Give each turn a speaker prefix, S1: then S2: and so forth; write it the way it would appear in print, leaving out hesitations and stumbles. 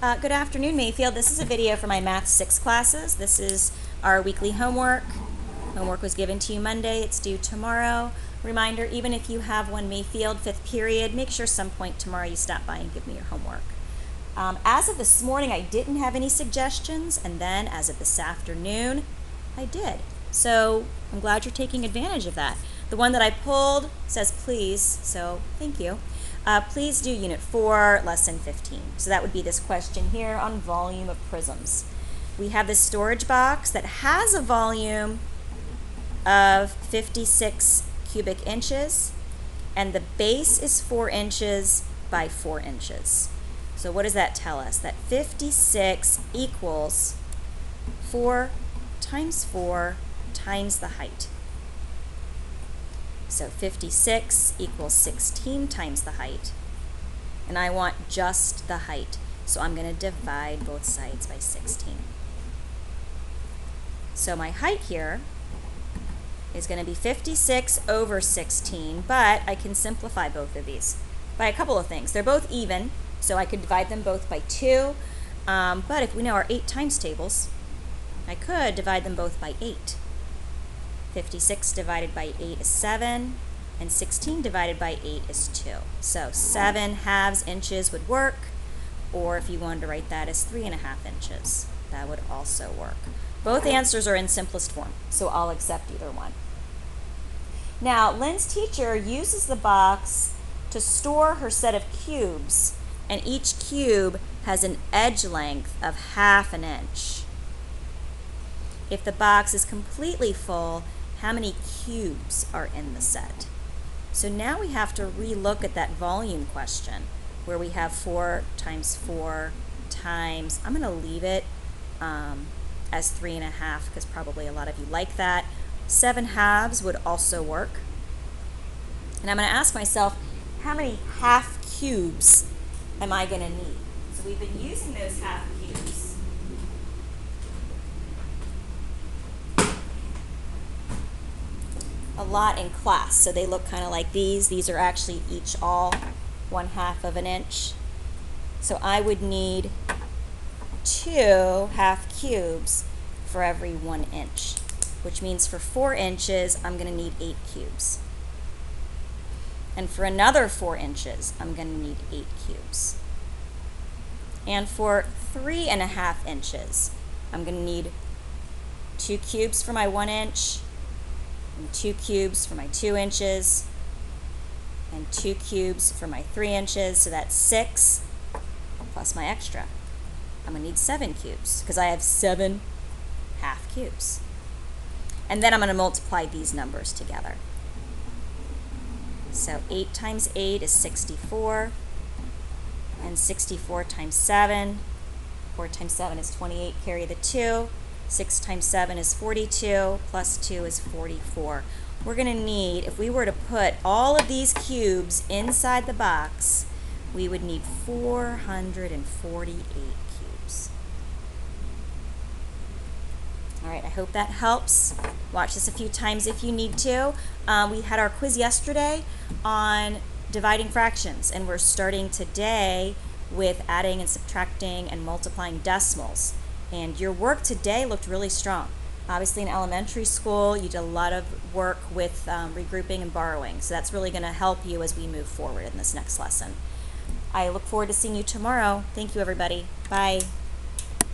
S1: Good afternoon, Mayfield. This is a video for my Math 6 classes. This is our weekly homework. Homework was given to you Monday. It's due tomorrow. Reminder, even if you have one Mayfield 5th period, make sure some point tomorrow you stop by and give me your homework. As of this morning, I didn't have any suggestions, and then as of this afternoon, I did. So I'm glad you're taking advantage of that. The one that I pulled says please, so thank you. Please do Unit 4, Lesson 15. So that would be this question here on volume of prisms. We have this storage box that has a volume of 56 cubic inches, and the base is 4 inches by 4 inches. So what does that tell us? That 56 equals 4 times 4 times the height. So 56 equals 16 times the height. And I want just the height. So I'm going to divide both sides by 16. So my height here is going to be 56 over 16, but I can simplify both of these by a couple of things. They're both even, so I could divide them both by 2. But if we know our 8 times tables, I could divide them both by 8. 56 divided by 8 is 7, and 16 divided by 8 is 2. So 7/2 inches would work, or if you wanted to write that as 3.5 inches, that would also work. Both answers are in simplest form, so I'll accept either one. Now, Lynn's teacher uses the box to store her set of cubes, and each cube has an edge length of 1/2 inch. If the box is completely full, how many cubes are in the set? So now we have to re-look at that volume question where we have 4 times 4 times, I'm going to leave it as 3.5 because probably a lot of you like that. 7/2 would also work. And I'm going to ask myself, how many half cubes am I going to need? So we've been using those half cubes. A lot in class, so they look kind of like these. These are actually each all 1/2 inch. So I would need 2 half cubes for every 1 inch, which means for 4 inches, I'm going to need 8 cubes. And for another 4 inches, I'm going to need 8 cubes. And for 3.5 inches, I'm going to need 2 cubes for my 1 inch, and 2 cubes for my 2 inches, and 2 cubes for my 3 inches, so that's 6 plus my extra. I'm going to need 7 cubes because I have 7 half cubes. And then I'm going to multiply these numbers together. So 8 times 8 is 64, and 64 times 7, 4 times 7 is 28, carry the 2. 6 times 7 is 42, plus 2 is 44. We're going to need, if we were to put all of these cubes inside the box, we would need 448 cubes. All right, I hope that helps. Watch this a few times if you need to. We had our quiz yesterday on dividing fractions, and we're starting today with adding and subtracting and multiplying decimals. And your work today looked really strong. Obviously in elementary school, you did a lot of work with regrouping and borrowing. So that's really going to help you as we move forward in this next lesson. I look forward to seeing you tomorrow. Thank you, everybody. Bye.